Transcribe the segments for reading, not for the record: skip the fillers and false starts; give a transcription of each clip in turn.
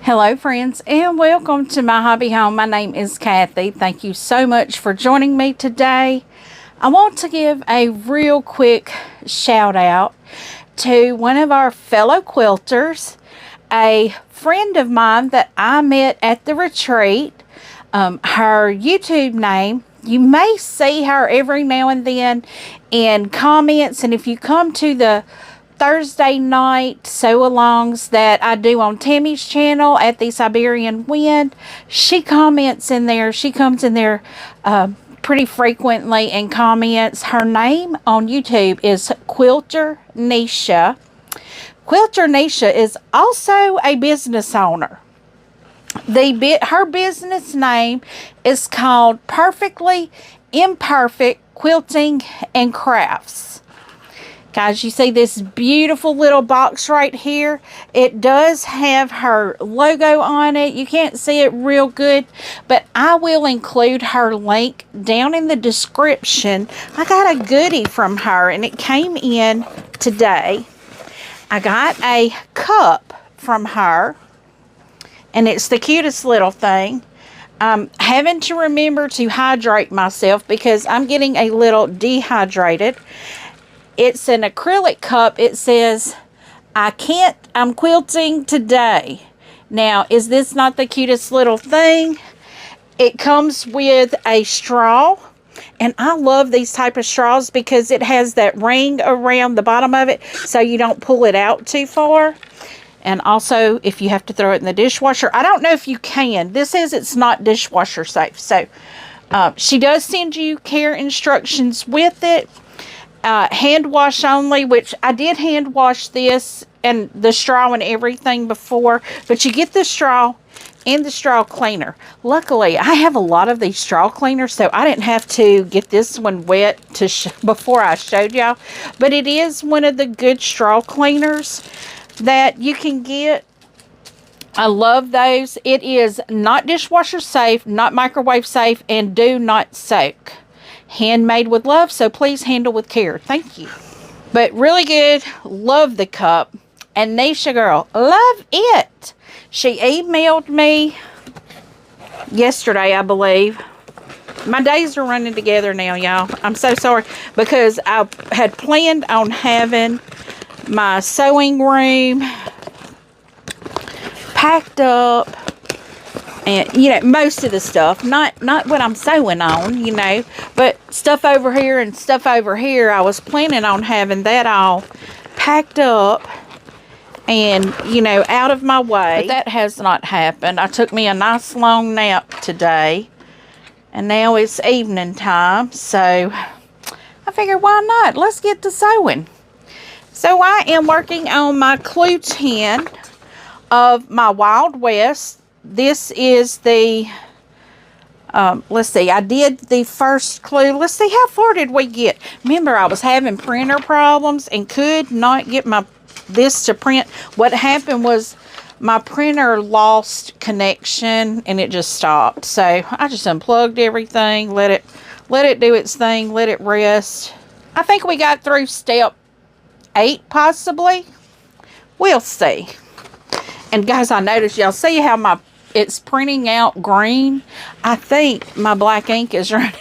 Hello friends and welcome to my hobby home. My name is Cathy. Thank you so much for joining me today. I want to give a real quick shout out to one of our fellow quilters, a friend of mine that I met at the retreat. Her YouTube name, you may see her every now and then in comments, and if you come to the Thursday night sew-alongs that I do on Tammy's channel at the Siberian Wind, she comments in there. She comes in there pretty frequently and comments. Her name on YouTube is Quilter Nisha. Quilter Nisha is also a business owner. Her business name is called Perfectly Imperfect Quilting and Crafts. Guys, you see this beautiful little box right here? It does have her logo on it. You can't see it real good, but I will include her link down in the description. I got a goodie from her, and it came in today. I got a cup from her, and it's the cutest little thing. I'm having to remember to hydrate myself because I'm getting a little dehydrated. It's an acrylic cup. It says, I'm quilting today. Now, is this not the cutest little thing? It comes with a straw. And I love these type of straws because it has that ring around the bottom of it so you don't pull it out too far. And also, if you have to throw it in the dishwasher, I don't know if you can. This says it's not dishwasher safe. So, she does send you care instructions with it. Hand wash only, which I did hand wash this and the straw and everything before, but you get the straw and the straw cleaner. Luckily, I have a lot of these straw cleaners, so I didn't have to get this one wet before I showed y'all, but it is one of the good straw cleaners that you can get. I love those. It is not dishwasher safe, not microwave safe, and do not soak. Handmade with love, so please handle with care. Thank you. But really good. Love the cup. And Nisha girl, love it. She emailed me yesterday, I believe. My days are running together now, y'all. I'm so sorry because I had planned on having my sewing room packed up. And, you know, most of the stuff, not what I'm sewing on, you know, but stuff over here and stuff over here, I was planning on having that all packed up and, you know, out of my way. But that has not happened. I took me a nice long nap today, and now it's evening time, so I figured, why not? Let's get to sewing. So I am working on my clue 10 of my Wild West. This is the, let's see, I did the first clue. Let's see, how far did we get? Remember, I was having printer problems and could not get this to print. What happened was my printer lost connection and it just stopped. So I just unplugged everything, let it do its thing, let it rest. I think we got through step 8 possibly. We'll see. And guys, I noticed, y'all see how it's printing out green. I think my black ink is running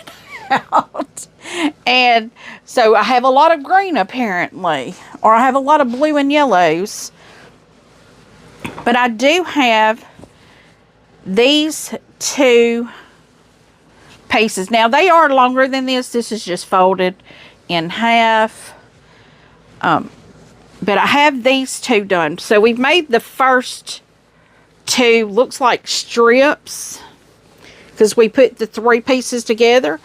out. And so I have a lot of green apparently. Or I have a lot of blue and yellows. But I do have these 2 pieces. Now they are longer than this. This is just folded in half. But I have these 2 done. So we've made the first 2, looks like strips, because we put the 3 pieces together.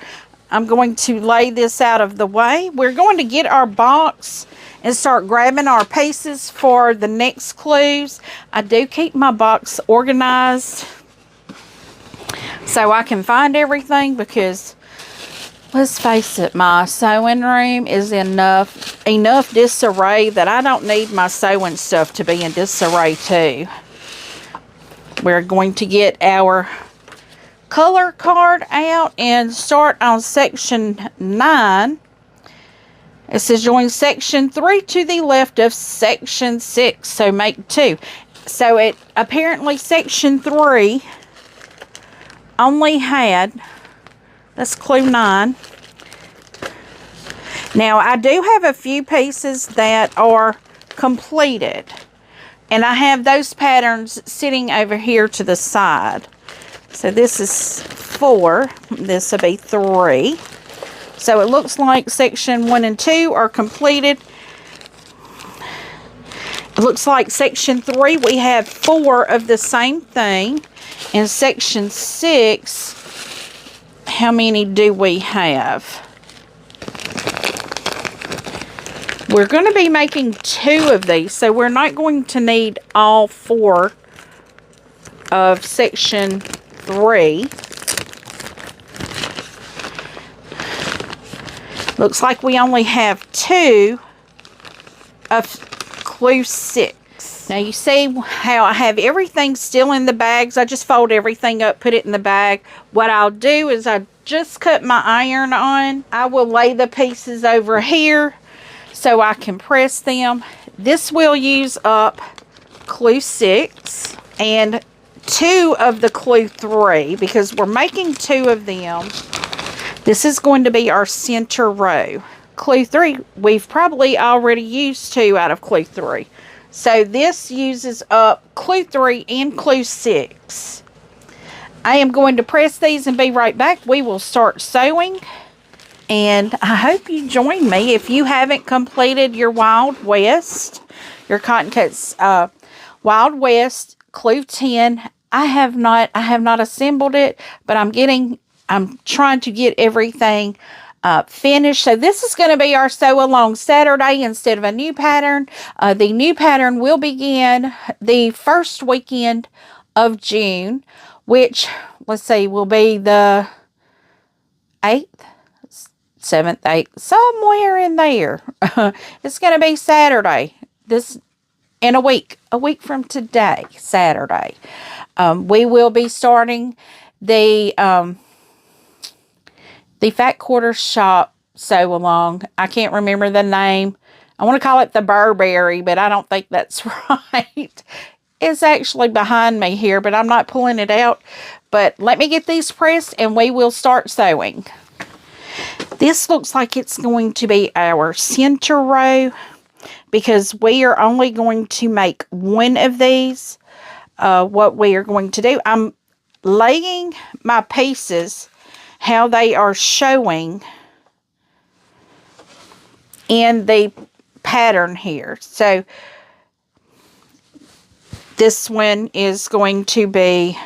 I'm going to lay this out of the way. We're going to get our box and start grabbing our pieces for the next clues. I do keep my box organized so I can find everything, because let's face it, my sewing room is enough disarray that I don't need my sewing stuff to be in disarray too. We're going to get our color card out and start on section 9. It says join section 3 to the left of section 6. So make 2. So it apparently section 3 only had, that's clue 9. Now I do have a few pieces that are completed, and I have those patterns sitting over here to the side. So this is 4, this will be 3. So it looks like section 1 and 2 are completed. It looks like section 3 we have 4 of the same thing. In section 6, how many do we have? We're going to be making 2 of these, so we're not going to need all 4 of section 3. Looks like we only have 2 of clue 6. Now you see how I have everything still in the bags. I just fold everything up, put it in the bag. What I'll do is I just cut my iron on. I will lay the pieces over here so I can press them. This will use up clue 6 and 2 of the clue 3 because we're making 2 of them. This is going to be our center row. Clue 3, we've probably already used 2 out of clue 3. So this uses up clue 3 and clue 6. I am going to press these and be right back. We will start sewing. And I hope you join me. If you haven't completed your Wild West, your Cotton Cuts Wild West Clue 10, I have not assembled it, but I'm trying to get everything finished. So this is going to be our sew along Saturday instead of a new pattern. The new pattern will begin the first weekend of June, which, let's see, will be the 8th. 7th, 8th, somewhere in there. It's going to be Saturday, this in a week from today, Saturday. We will be starting the Fat Quarter Shop sew along. I can't remember the name. I want to call it the Burberry, but I don't think that's right. It's actually behind me here, but I'm not pulling it out. But let me get these pressed and we will start sewing. This looks like it's going to be our center row because we are only going to make 1 of these. What we are going to do, I'm laying my pieces how they are showing in the pattern here. So this one is going to be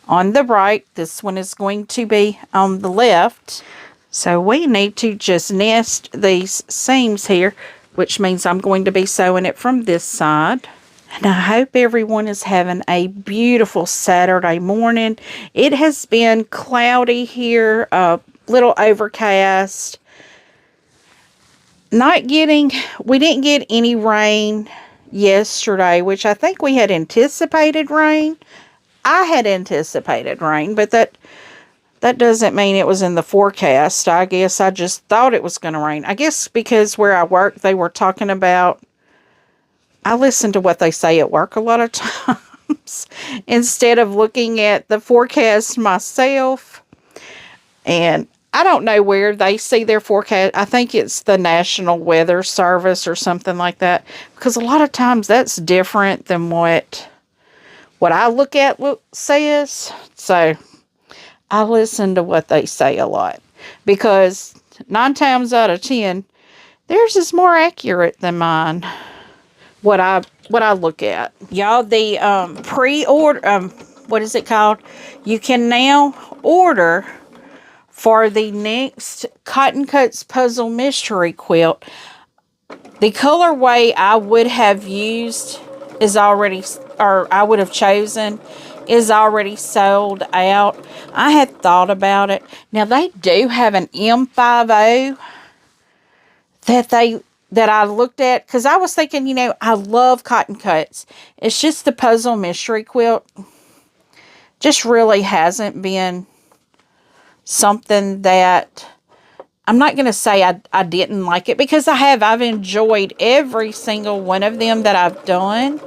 on the right. This one is going to be on the left. So we need to just nest these seams here, which means I'm going to be sewing it from this side. And I hope everyone is having a beautiful Saturday morning. It has been cloudy here, a little overcast. We didn't get any rain yesterday, which I think we had anticipated rain. I had anticipated rain, but that doesn't mean it was in the forecast. I guess I just thought it was going to rain. I guess because where I work, they were talking about, I listen to what they say at work a lot of times instead of looking at the forecast myself. And I don't know where they see their forecast. I think it's the National Weather Service or something like that. Because a lot of times that's different than what I look at says. So I listen to what they say a lot because 9 times out of 10, theirs is more accurate than mine. What I look at, y'all. The pre-order, what is it called? You can now order for the next Cotton Cuts Puzzle Mystery Quilt. The colorway I would have used is already, or I would have chosen, is already sold out. I had thought about it. Now they do have an M50 that I looked at because I was thinking, I love Cotton Cuts. It's just the Puzzle Mystery Quilt just really hasn't been something that, I'm not going to say I didn't like it because I have. I've enjoyed every single one of them that I've done.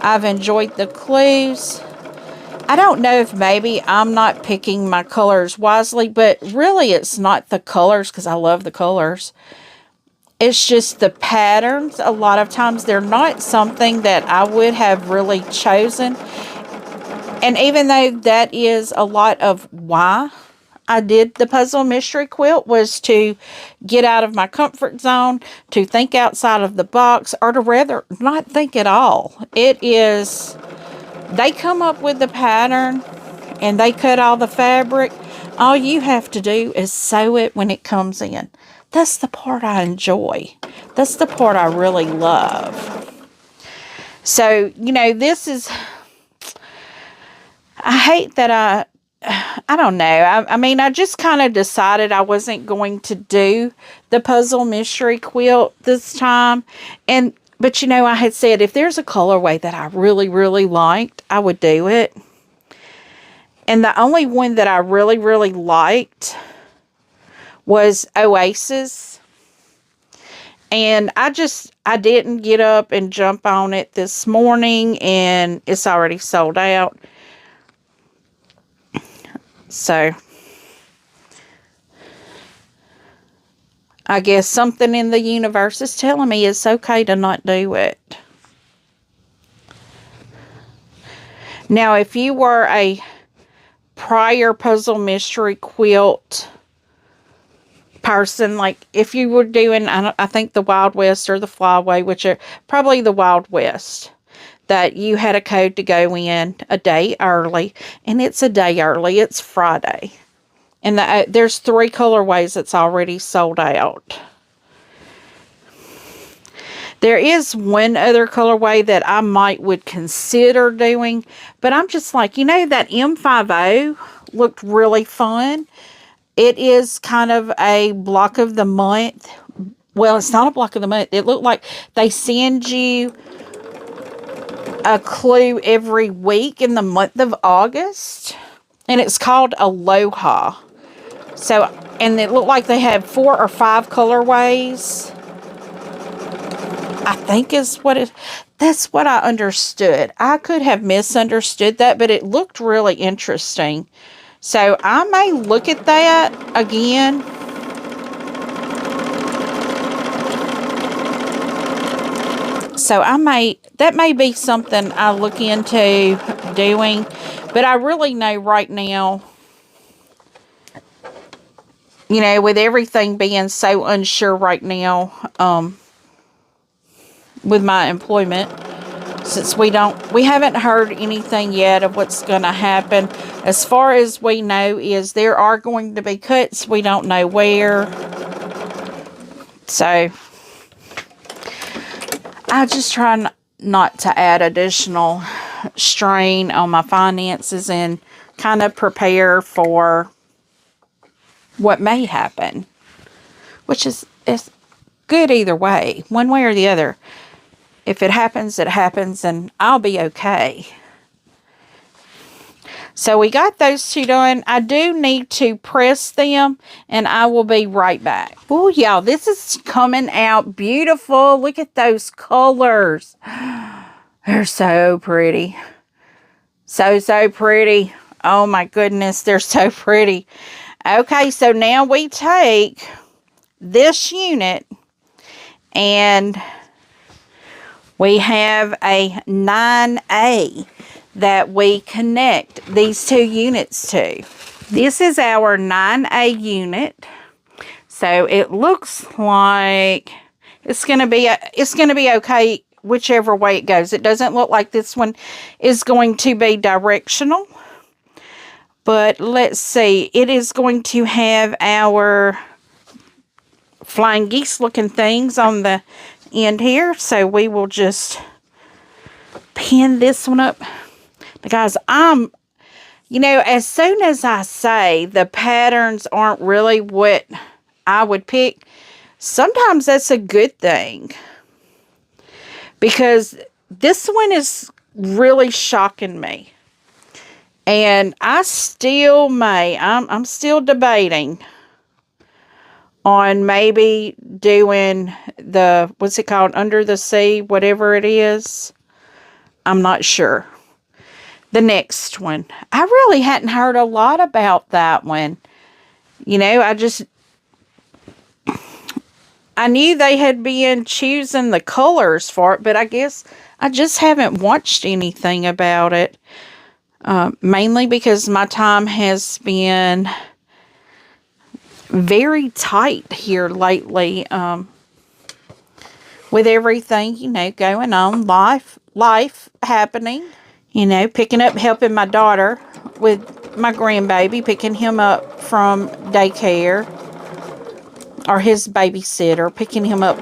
I've enjoyed the clues. I don't know if maybe I'm not picking my colors wisely, but really it's not the colors because I love the colors. It's just the patterns. A lot of times they're not something that I would have really chosen. And even though that is a lot of why I did the puzzle mystery quilt, was to get out of my comfort zone, to think outside of the box, or to rather not think at all. It is, they come up with the pattern and they cut all the fabric. All you have to do is sew it when it comes in. That's the part I enjoy. That's the part I really love. So, you know, this is, I hate that I don't know. I mean, I just kind of decided I wasn't going to do the puzzle mystery quilt this time. But you know, I had said if there's a colorway that I really, really liked, I would do it. And the only one that I really, really liked was Oasis. And I didn't get up and jump on it this morning, and it's already sold out. So, I guess something in the universe is telling me it's okay to not do it. Now, if you were a prior puzzle mystery quilt person, like if you were doing, I think the Wild West or the Flyway, which are probably the Wild West, that you had a code to go in a day early, and it's a day early, it's Friday. And there's 3 colorways that's already sold out. There is one other colorway that I would consider doing, but I'm just like, you know, that M50 looked really fun. It is kind of a block of the month. Well, it's not a block of the month. It looked like they send you a clue every week in the month of August. And it's called Aloha. So, and it looked like they had 4 or 5 colorways. I think is what it, that's what I understood. I could have misunderstood that, but it looked really interesting. So I may look at that again. So that may be something I look into doing, but I really know right now, you know, with everything being so unsure right now, with my employment, since we haven't heard anything yet of what's going to happen. As far as we know is there are going to be cuts. We don't know where. So I just try not to add additional strain on my finances and kind of prepare for what may happen, which is good either way, one way or the other. If it happens, it happens, and I'll be okay. So we got those 2 done. I do need to press them, and I will be right back. Oh, y'all, this is coming out beautiful. Look at those colors. They're so pretty. So, so pretty. Oh, my goodness, they're so pretty. Okay, so now we take this unit, and we have a 9A that we connect these 2 units to. This is our 9A unit. So it looks like it's going to be okay whichever way it goes. It doesn't look like this one is going to be directional. But let's see. It is going to have our flying geese looking things on the end here. So we will just pin this one up. Guys, you know, as soon as I say the patterns aren't really what I would pick, sometimes that's a good thing. Because this one is really shocking me. And I still I'm still debating on maybe doing the, what's it called, Under the Sea, whatever it is. I'm not sure. The next one. I really hadn't heard a lot about that one. You know, I knew they had been choosing the colors for it, but I guess I just haven't watched anything about it. Mainly because my time has been very tight here lately. With everything, you know, going on, life happening. You know, picking up, helping my daughter with my grandbaby, picking him up from daycare, or his babysitter, picking him up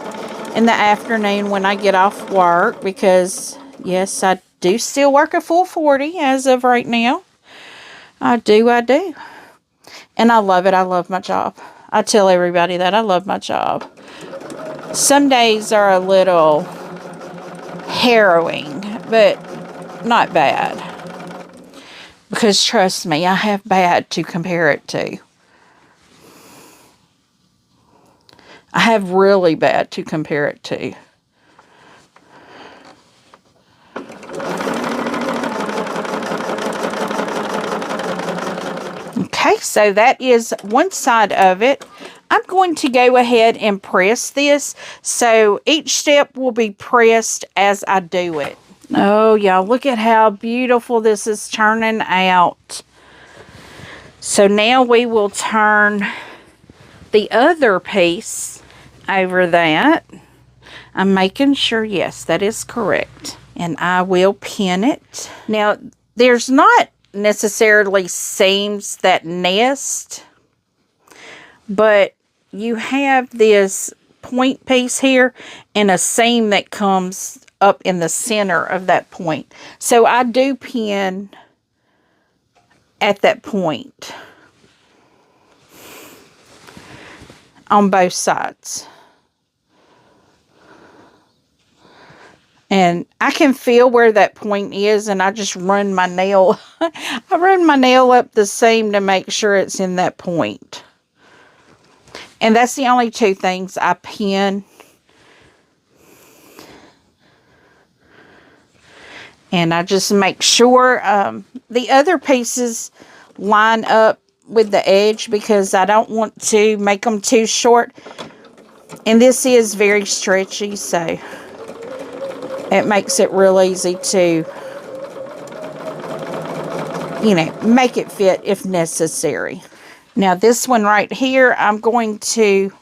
in the afternoon when I get off work, because, yes, I do still work a full 40 as of right now. I do. And I love it. I love my job. I tell everybody that I love my job. Some days are a little harrowing, but not bad. Because trust me, I have bad to compare it to. I have really bad to compare it to. Okay, so that is one side of it. I'm going to go ahead and press this. So each step will be pressed as I do it. Oh, y'all, look at how beautiful this is turning out. So now we will turn the other piece over that. I'm making sure, yes, that is correct. And I will pin it. Now, there's not necessarily seams that nest, but you have this point piece here and a seam that comes up in the center of that point. So I do pin at that point on both sides. And I can feel where that point is, and I just run my nail. I run my nail up the seam to make sure it's in that point. And that's the only two things I pin. And I just make sure the other pieces line up with the edge, because I don't want to make them too short. And this is very stretchy, so it makes it real easy to, you know, make it fit if necessary. Now this one right here, I'm going to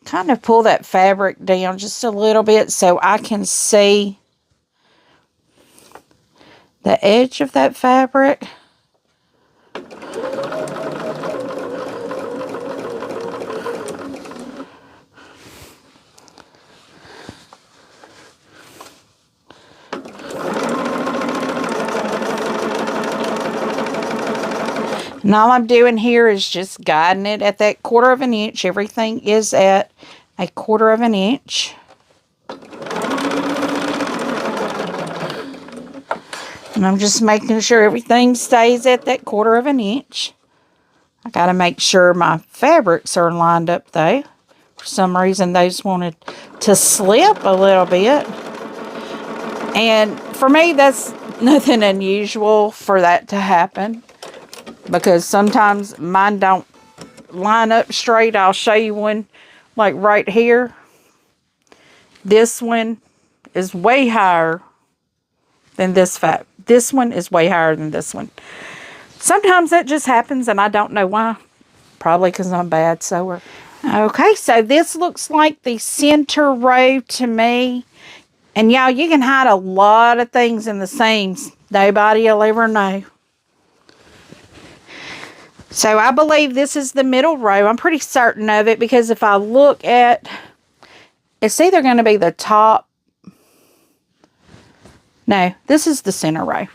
kind of pull that fabric down just a little bit so I can see the edge of that fabric. And all I'm doing here is just guiding it at that 1/4 of an inch. Everything is at a 1/4 of an inch. And I'm just making sure everything stays at that 1/4 of an inch. I got to make sure my fabrics are lined up though. For some reason those wanted to slip a little bit. And for me, that's nothing unusual for that to happen, because sometimes mine don't line up straight. I'll show you one like right here. This one is way higher than this fabric. This one is way higher than this one. Sometimes that just happens and I don't know why. Probably because I'm a bad sewer. Okay, so this looks like the center row to me. And y'all, you can hide a lot of things in the seams. Nobody will ever know. So I believe this is the middle row. I'm pretty certain of it, because if I look at, it's either going to be the top. No, this is the center row.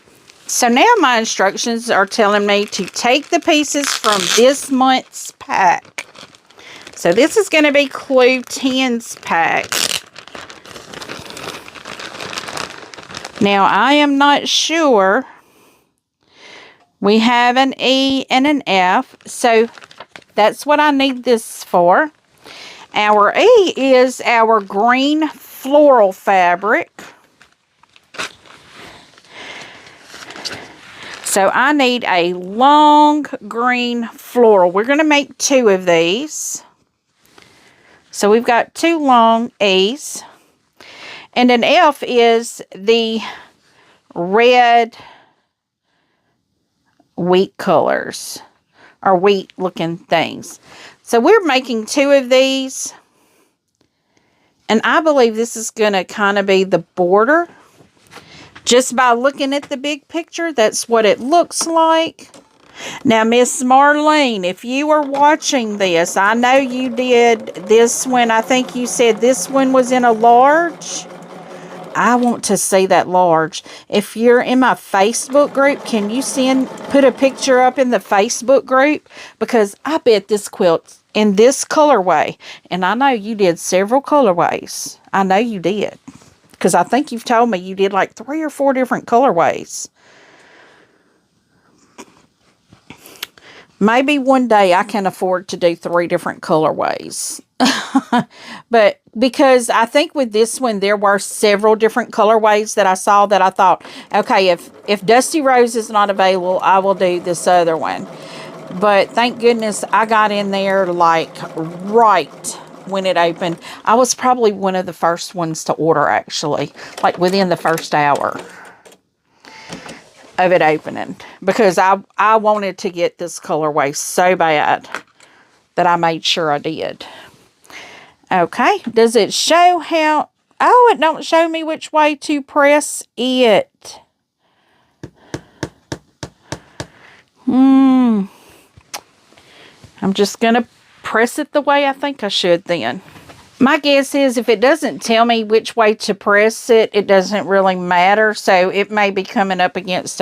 So now my instructions are telling me to take the pieces from this month's pack. So this is going to be Clue 10's pack. Now I am not sure. We have an E and an F, so that's what I need this for. Our E is our green floral fabric. So I need a long green floral. We're going to make 2 of these. So we've got 2 long E's. And an F is the red wheat colors, or wheat looking things. So we're making 2 of these. And I believe this is going to kind of be the border. Just by looking at the big picture, that's what it looks like. Now, Miss Marlene, if you are watching this, I know you did this one. I think you said this one was in a large. I want to see that large. If you're in my Facebook group, can you put a picture up in the Facebook group? Because I bet this quilt's in this colorway. And I know you did several colorways. I know you did. Because I think you've told me you did like 3 or 4 different colorways. Maybe one day I can afford to do 3 different colorways. But because I think with this one, there were several different colorways that I saw that I thought, okay, if Dusty Rose is not available, I will do this other one. But thank goodness I got in there like right when it opened. I was probably one of the first ones to order, actually, like within the first hour of it opening, because I wanted to get this colorway so bad that I made sure I did. Okay, does it show how? Oh, it don't show me which way to press it. I'm just gonna press it the way I think I should then. My guess is if it doesn't tell me which way to press it, it doesn't really matter. So it may be coming up against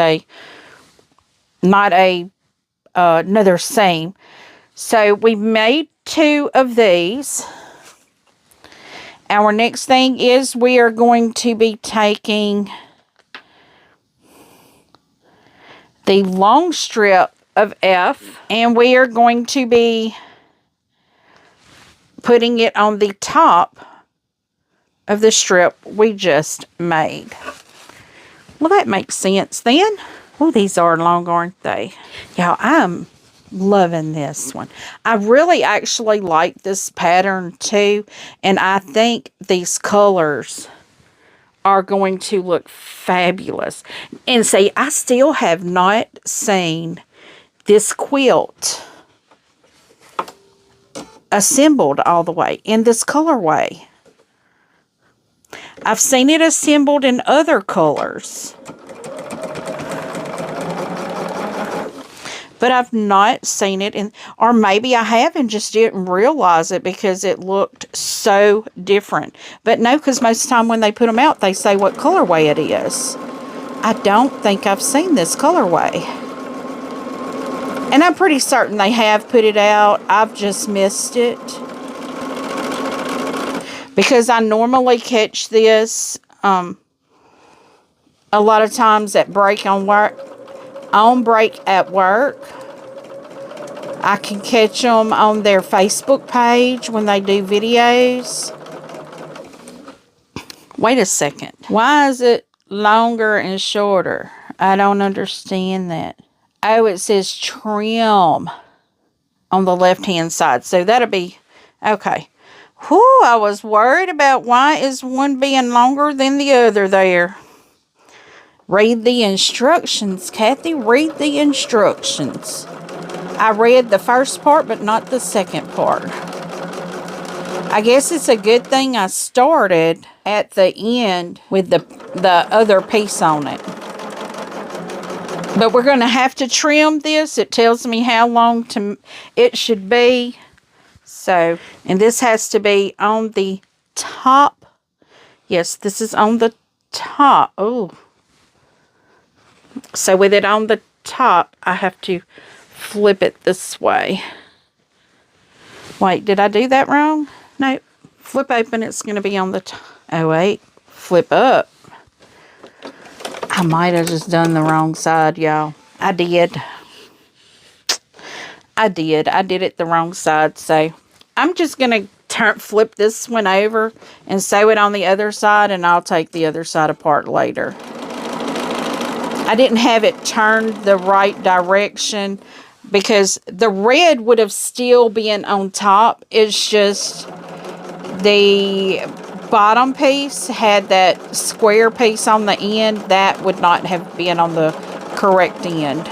another seam. So we made 2 of these. Our next thing is we are going to be taking the long strip of F, and we are going to be putting it on the top of the strip we just made. Well, that makes sense then. Oh, these are long, aren't they? Y'all, I'm loving this one. I really actually like this pattern too, and I think these colors are going to look fabulous. And see, I still have not seen this quilt assembled all the way in this colorway. I've seen it assembled in other colors, but I've not seen it in, or maybe I have and just didn't realize it because it looked so different. But no, because most of the time when they put them out, they say what colorway it is. I don't think I've seen this colorway. And I'm pretty certain they have put it out. I've just missed it. Because I normally catch this a lot of times at break on work. On break at work. I can catch them on their Facebook page when they do videos. Wait a second. Why is it longer and shorter? I don't understand that. Oh, it says trim on the left-hand side. So that'll be, okay. Whew, I was worried about why is one being longer than the other there. Read the instructions, Cathy. Read the instructions. I read the first part, but not the second part. I guess it's a good thing I started at the end with the other piece on it. But we're going to have to trim this. It tells me how long it should be. So, and this has to be on the top. Yes, this is on the top. Oh. So with it on the top, I have to flip it this way. Wait, did I do that wrong? No. Flip open, it's going to be on the top. Oh, wait. Flip up. I might have just done the wrong side, y'all. I did. I did it the wrong side. So I'm just going to flip this one over and sew it on the other side, and I'll take the other side apart later. I didn't have it turned the right direction because the red would have still been on top. It's just the bottom piece had that square piece on the end. That would not have been on the correct end.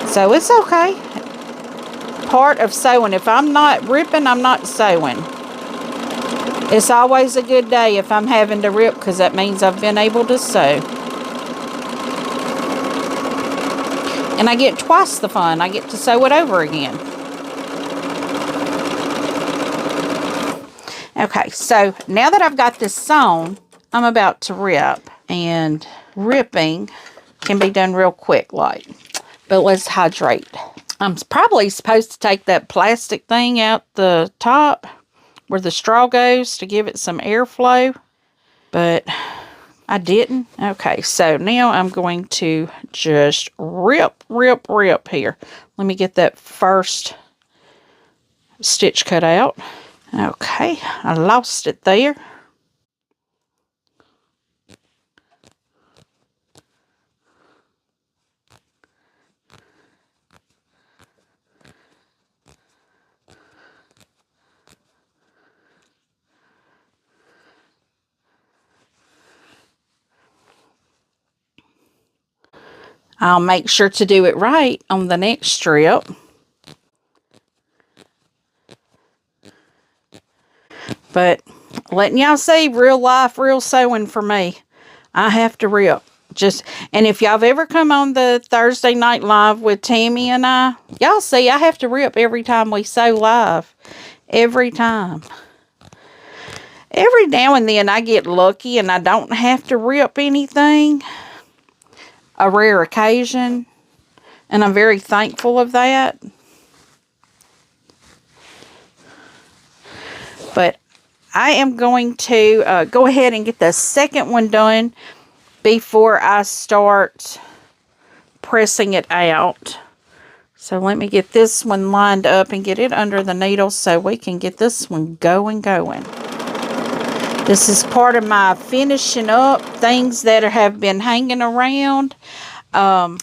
So it's okay. Part of sewing. If I'm not ripping, I'm not sewing. It's always a good day if I'm having to rip, because that means I've been able to sew. And I get twice the fun. I get to sew it over again. Okay, so now that I've got this sewn, I'm about to rip. And ripping can be done real quick, like. But let's hydrate. I'm probably supposed to take that plastic thing out the top where the straw goes to give it some airflow, but I didn't. Okay, so now I'm going to just rip here. Let me get that first stitch cut out. Okay, I lost it there. I'll make sure to do it right on the next strip. But letting y'all see, real life, real sewing for me. I have to rip. And if y'all have ever come on the Thursday night live with Tammy and I, y'all see I have to rip every time we sew live. Every time. Every now and then I get lucky and I don't have to rip anything. A rare occasion, and I'm very thankful of that. But I am going to go ahead and get the second one done before I start pressing it out. So let me get this one lined up and get it under the needle so we can get this one going. This is part of my finishing up things that have been hanging around. I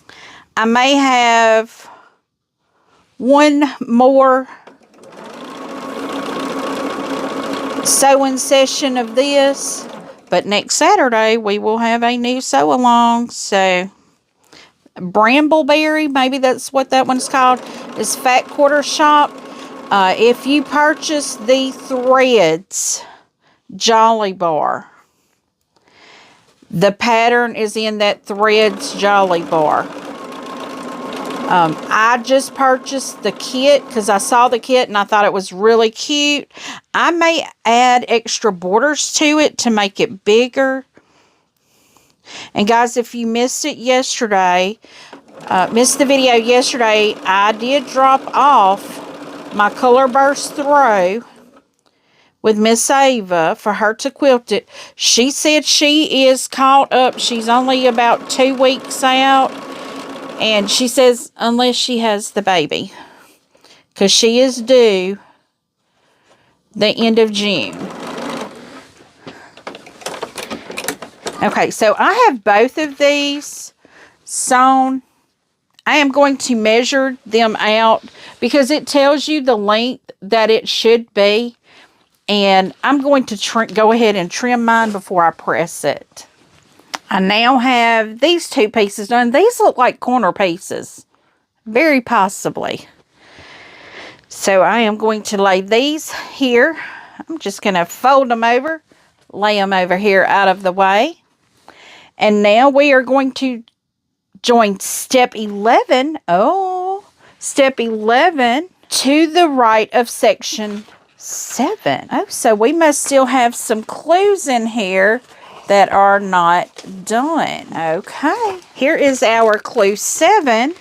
may have one more sewing session of this, but next Saturday we will have a new sew along. So Brambleberry, maybe that's what that one's called, is Fat Quarter Shop. If you purchase the threads Jolly Bar, the pattern is in that threads Jolly Bar. I just purchased the kit because I saw the kit and I thought it was really cute. I may add extra borders to it to make it bigger. And guys, if you missed it yesterday, missed the video yesterday, I did drop off my Color Burst throw with Miss Ava for her to quilt it. She said she is caught up. She's only about 2 weeks out. And she says, unless she has the baby. Because she is due the end of June. Okay, so I have both of these sewn. I am going to measure them out because it tells you the length that it should be. And I'm going to go ahead and trim mine before I press it. I now have these 2 pieces done. These look like corner pieces. Very possibly. So I am going to lay these here. I'm just going to fold them over. Lay them over here out of the way. And now we are going to join step 11. Oh, step 11 to the right of section 7. Oh, so we must still have some clues in here that are not done. Okay, here is our clue 7.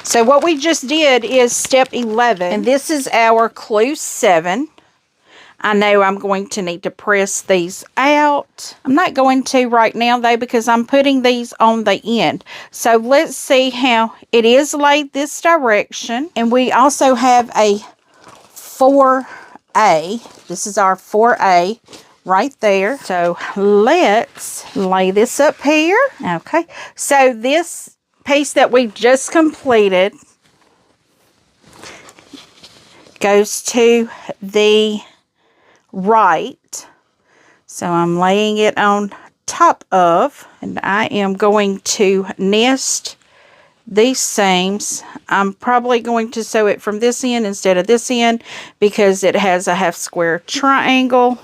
So what we just did is step 11, and this is our clue 7. I know I'm going to need to press these out. I'm not going to right now though, because I'm putting these on the end. So let's see how it is laid this direction. And we also have a 4A. This is our 4A right there. So let's lay this up here. Okay, so this piece that we just completed goes to the right. So I'm laying it on top of, and I am going to nest these seams. I'm probably going to sew it from this end instead of this end because it has a half square triangle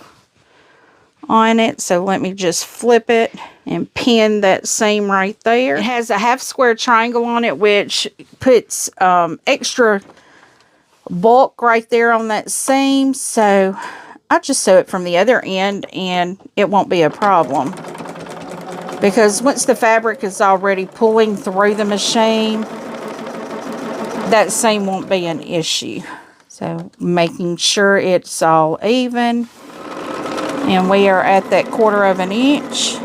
on it. So let me just flip it and pin that seam right there. It has a half square triangle on it, which puts extra bulk right there on that seam. So I'll just sew it from the other end and it won't be a problem, because once the fabric is already pulling through the machine, that seam won't be an issue. So making sure it's all even, and we are at that 1/4 inch.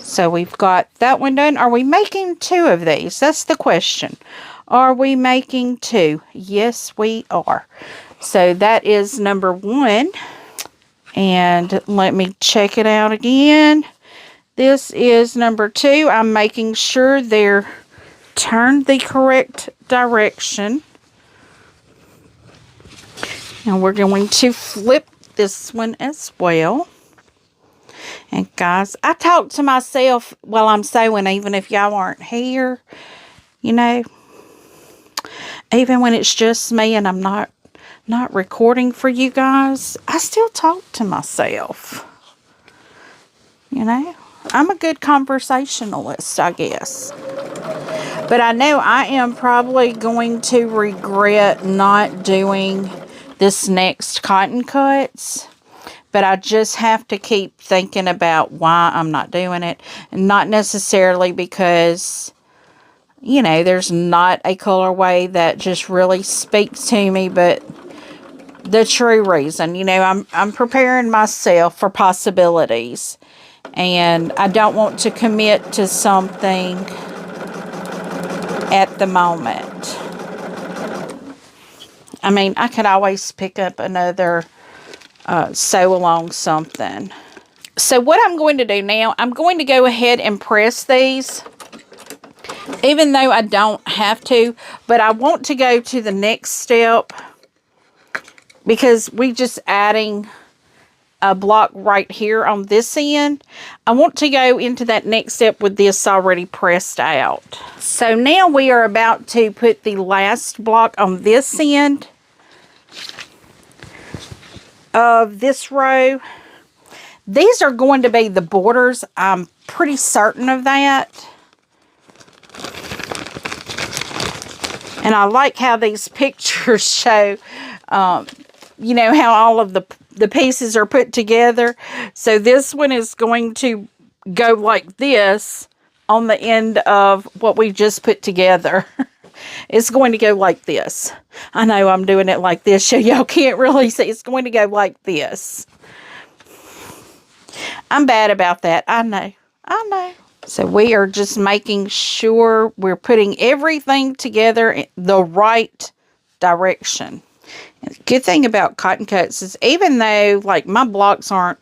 So we've got that one done. Are we making 2 of these? That's the question. Are we making 2? Yes, we are. So that is number 1. And let me check it out again. This is number 2. I'm making sure they're turned the correct direction. And we're going to flip this one as well. And guys, I talk to myself while I'm sewing, even if y'all aren't here. You know, even when it's just me and I'm not recording for you guys, I still talk to myself. You know, I'm a good conversationalist, I guess. But I know I am probably going to regret not doing this next cotton cuts. But I just have to keep thinking about why I'm not doing it. And not necessarily because, you know, there's not a colorway that just really speaks to me, but the true reason, you know, I'm preparing myself for possibilities, and I don't want to commit to something at the moment. I mean, I could always pick up another sew along something. So what I'm going to do now, I'm going to go ahead and press these, even though I don't have to, but I want to go to the next step, because we just adding a block right here on this end. I want to go into that next step with this already pressed out. So now we are about to put the last block on this end of this row. These are going to be the borders. I'm pretty certain of that. And I like how these pictures show, you know, how all of the pieces are put together. So this one is going to go like this on the end of what we just put together. It's going to go like this. I know I'm doing it like this, so y'all can't really see. It's going to go like this. I'm bad about that. I know. So we are just making sure we're putting everything together in the right direction. And the good thing about cotton cuts is, even though like my blocks aren't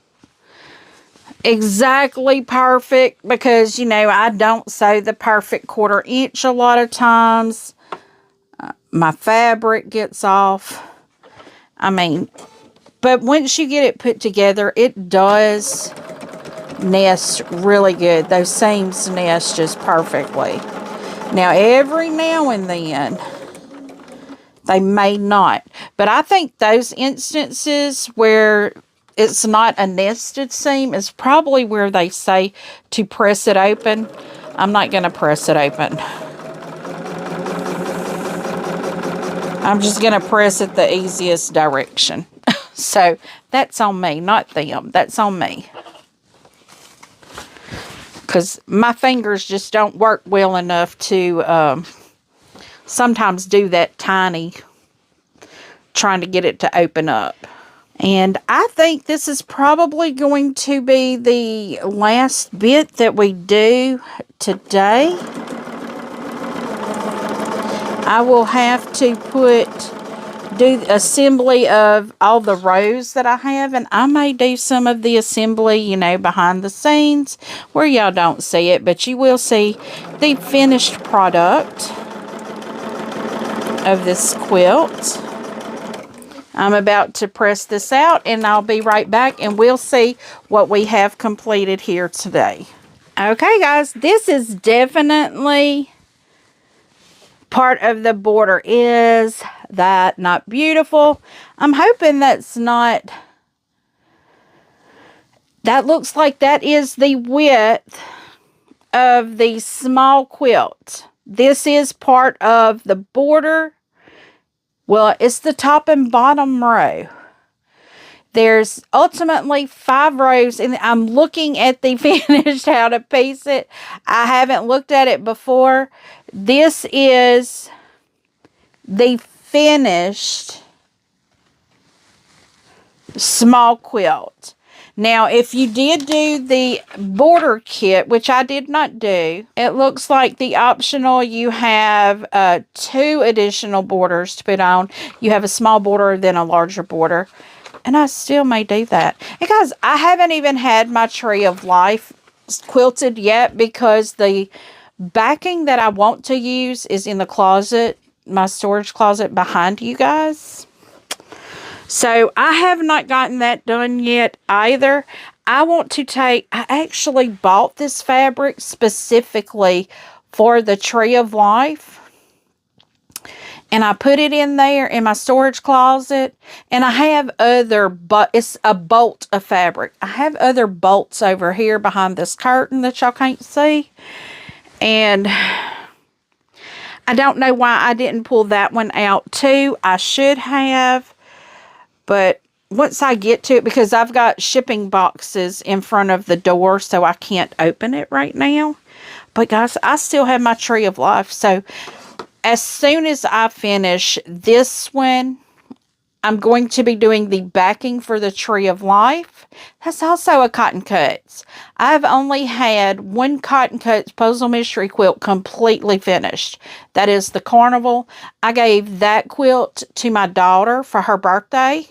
exactly perfect, because you know I don't sew the perfect 1/4 inch a lot of times, my fabric gets off. I mean, but once you get it put together, it does nest really good. Those seams nest just perfectly. Now every now and then they may not, but I think those instances where it's not a nested seam is probably where they say to press it open. I'm not going to press it open. I'm just going to press it the easiest direction. So that's on me, not them. That's on me. Because my fingers just don't work well enough to sometimes do that tiny, trying to get it to open up. And I think this is probably going to be the last bit that we do today. I will have to put do assembly of all the rows that I have, and I may do some of the assembly, you know, behind the scenes where y'all don't see it, but you will see the finished product of this quilt. I'm about to press this out, and I'll be right back, and we'll see what we have completed here today. Okay, guys, this is definitely part of the border. Is that not beautiful? I'm hoping that's not... That looks like that is the width of the small quilt. This is part of the border. Well, it's the top and bottom row. There's ultimately 5 rows, and I'm looking at the finished how to piece it. I haven't looked at it before. This is the finished small quilt. Now, if you did do the border kit, which I did not do, it looks like the optional, you have 2 additional borders to put on. You have a small border, then a larger border. And I still may do that. And guys, I haven't even had my Tree of Life quilted yet because the backing that I want to use is in the closet, my storage closet behind you guys. So I have not gotten that done yet either. I actually bought this fabric specifically for the Tree of Life. And I put it in there in my storage closet. And I have it's a bolt of fabric. I have other bolts over here behind this curtain that y'all can't see. And I don't know why I didn't pull that one out too. I should have. But once I get to it, because I've got shipping boxes in front of the door, so I can't open it right now. But guys, I still have my Tree of Life. So as soon as I finish this one, I'm going to be doing the backing for the Tree of Life. That's also a cotton cuts. I've only had one cotton cuts puzzle mystery quilt completely finished. That is the Carnival. I gave that quilt to my daughter for her birthday.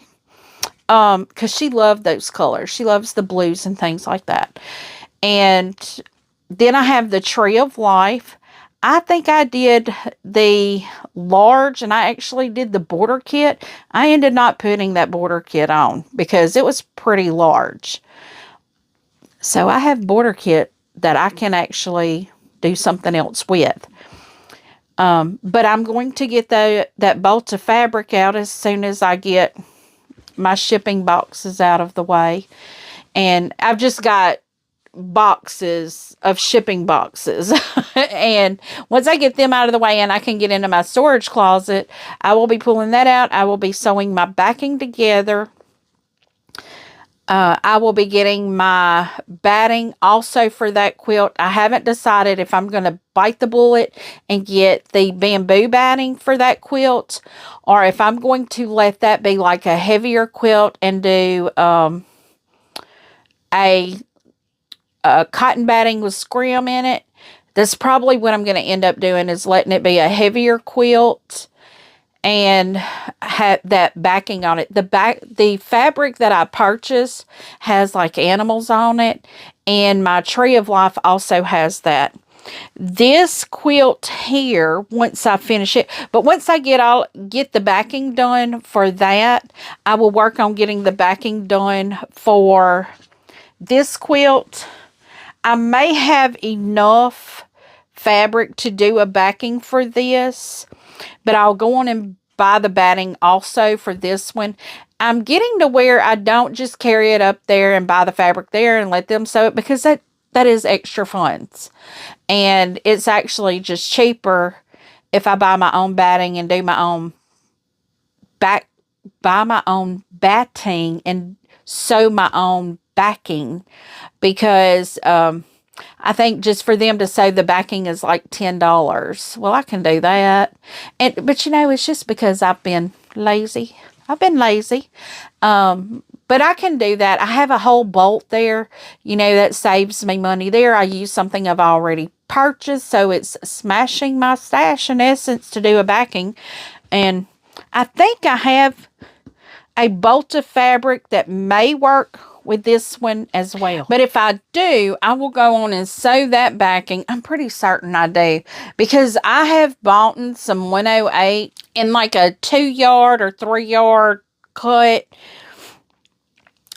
Because she loved those colors. She loves the blues and things like that. And then I have the Tree of Life. I think I did the large, and I actually did the border kit. I ended up putting that border kit on because it was pretty large. So I have border kit that I can actually do something else with. But I'm going to get that bolt of fabric out as soon as I get my shipping boxes out of the way. And I've just got boxes of shipping boxes. And once I get them out of the way and I can get into my storage closet, I will be pulling that out. I will be sewing my backing together. I will be getting my batting also for that quilt. I haven't decided if I'm going to bite the bullet and get the bamboo batting for that quilt, or if I'm going to let that be like a heavier quilt and do a cotton batting with scrim in it. That's probably what I'm going to end up doing, is letting it be a heavier quilt and have that backing on it. The fabric that I purchased has like animals on it, and my Tree of Life also has that. This quilt here, once I finish it, but once I get the backing done for that, I will work on getting the backing done for this quilt. I may have enough fabric to do a backing for this, but I'll go on and buy the batting also for this one. I'm getting to where I don't just carry it up there and buy the fabric there and let them sew it, because that is extra funds. And it's actually just cheaper if I buy my own batting and do my own buy my own batting and sew my own backing, because I think just for them to sew the backing is like $10. Well, I can do that. But you know, it's just because I've been lazy. But I can do that. I have a whole bolt there. You know, that saves me money there. I use something I've already purchased, so it's smashing my stash in essence to do a backing. And I think I have a bolt of fabric that may work with this one as well. But if I do, I will go on and sew that backing. I'm pretty certain I do, because I have bought some 108 in like a 2-yard or 3-yard cut,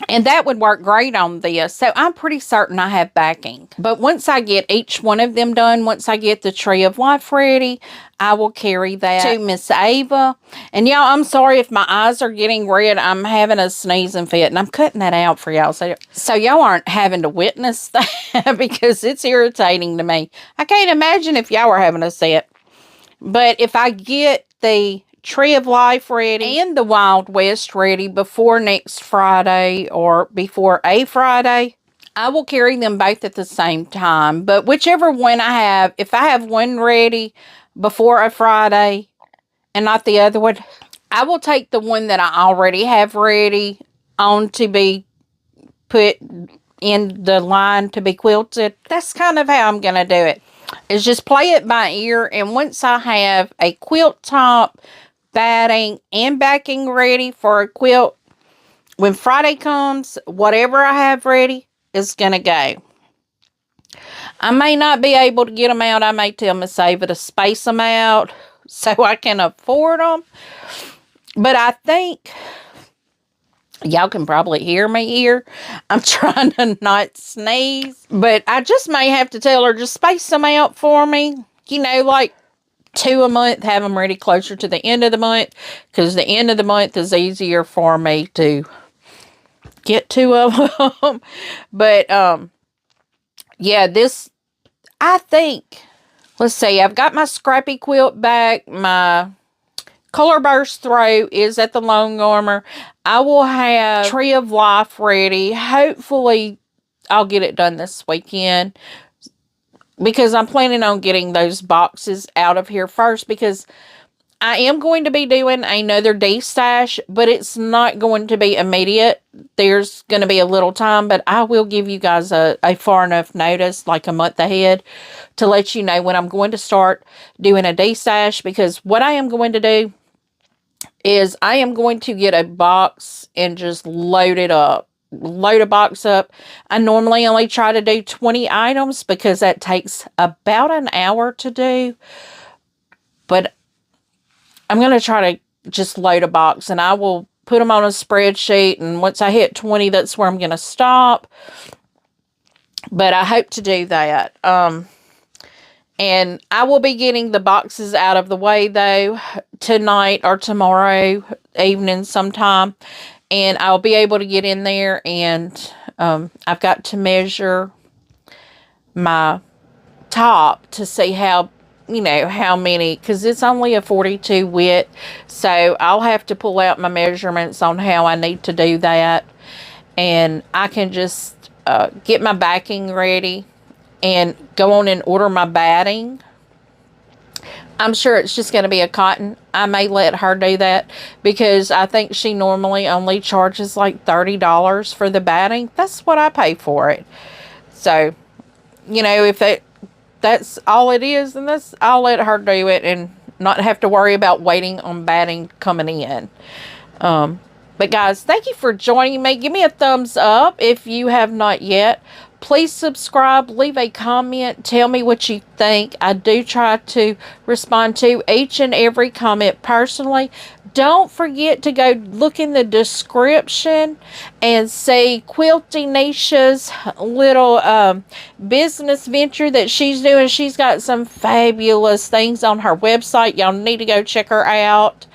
and that would work great on this. So I'm pretty certain I have backing. But once I get each one of them done, once I get the Tree of Life ready, I will carry that to Miss Ava. And y'all, I'm sorry if my eyes are getting red. I'm having a sneezing fit, and I'm cutting that out for y'all. So y'all aren't having to witness that because it's irritating to me. I can't imagine if y'all were having to see it. But if I get the Tree of Life ready and the Wild West ready before next Friday or before a Friday, I will carry them both at the same time. But whichever one I have, if I have one ready before a Friday and not the other one, I will take the one that I already have ready on to be put in the line to be quilted. That's kind of how I'm going to do it. Is just play it by ear, and once I have a quilt top, batting, and backing ready for a quilt, when Friday comes, whatever I have ready is going to go. I may not be able to get them out. I may tell Miss Ava to space them out so I can afford them. But I think y'all can probably hear me here. I'm trying to not sneeze. But I just may have to tell her, just space them out for me. You know, like 2 a month, have them ready closer to the end of the month. Because the end of the month is easier for me to get 2 of them. But, yeah, this, I think, let's see, I've got my scrappy quilt back. My color burst throw is at the long armor. I will have Tree of Life ready. Hopefully, I'll get it done this weekend, because I'm planning on getting those boxes out of here first, because I am going to be doing another de-stash, but it's not going to be immediate. There's going to be a little time, but I will give you guys a far enough notice, like a month ahead, to let you know when I'm going to start doing a de-stash, because what I am going to do is I am going to get a box and just load it up. Load a box up. I normally only try to do 20 items because that takes about an hour to do. But I'm going to try to just load a box, and I will put them on a spreadsheet, and once I hit 20, that's where I'm going to stop. But I hope to do that. And I will be getting the boxes out of the way, though, tonight or tomorrow evening sometime. And I'll be able to get in there, and I've got to measure my top to see how, you know, how many, because it's only a 42 width. So I'll have to pull out my measurements on how I need to do that. And I can just get my backing ready and go on and order my batting. I'm sure it's just going to be a cotton. I may let her do that, because I think she normally only charges like $30 for the batting. That's what I pay for it. So, you know, if that's all it is, then I'll let her do it and not have to worry about waiting on batting coming in. But guys, thank you for joining me. Give me a thumbs up if you have not yet. Please subscribe, leave a comment, tell me what you think. I do try to respond to each and every comment personally. Don't forget to go look in the description and see Quilty Nisha's little business venture that she's doing. She's got some fabulous things on her website. Y'all need to go check her out.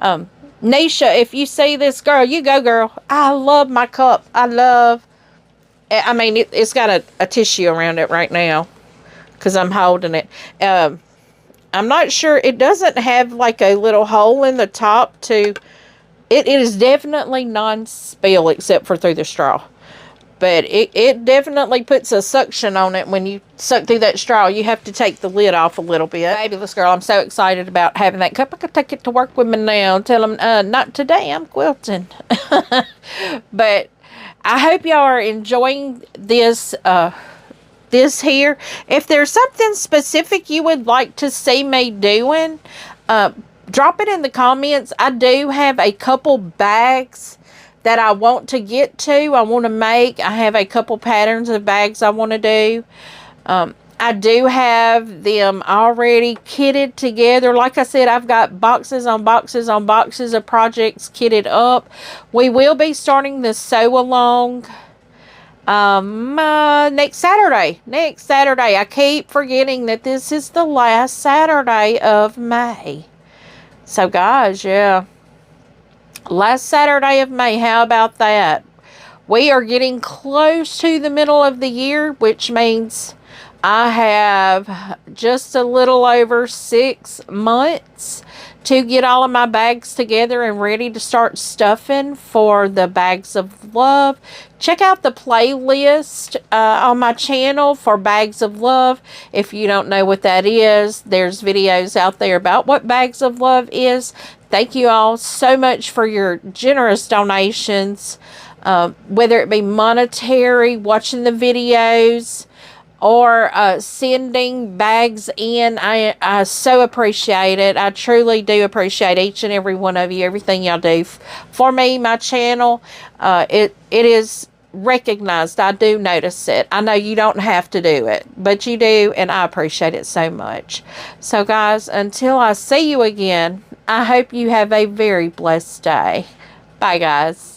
Nisha, if you see this, girl, you go, girl. I love my cup. I mean, it's got a tissue around it right now because I'm holding it. I'm not sure. It doesn't have like a little hole in the top to... It is definitely non-spill except for through the straw. But it definitely puts a suction on it when you suck through that straw. You have to take the lid off a little bit. Fabulous, girl. I'm so excited about having that cup. I could take it to work with me now. Tell them, not today. I'm quilting. But I hope y'all are enjoying this this here. If there's something specific you would like to see me doing, drop it in the comments. I do have a couple bags that I want to get to. I want to make. I have a couple patterns of bags I want to do. I do have them already kitted together. Like I said, I've got boxes on boxes on boxes of projects kitted up. We will be starting the sew along next Saturday. I keep forgetting that this is the last Saturday of May. So guys, yeah, last Saturday of May. How about that? We are getting close to the middle of the year, which means I have just a little over 6 months to get all of my bags together and ready to start stuffing for the Bags of Love. Check out the playlist on my channel for Bags of Love. If you don't know what that is, there's videos out there about what Bags of Love is. Thank you all so much for your generous donations, whether it be monetary, watching the videos, or sending bags in. I so appreciate it. I truly do appreciate each and every one of you, everything y'all do for me, my channel. It is recognized. I do notice it. I know you don't have to do it, but you do, and I appreciate it so much. So guys, until I see you again, I hope you have a very blessed day. Bye guys.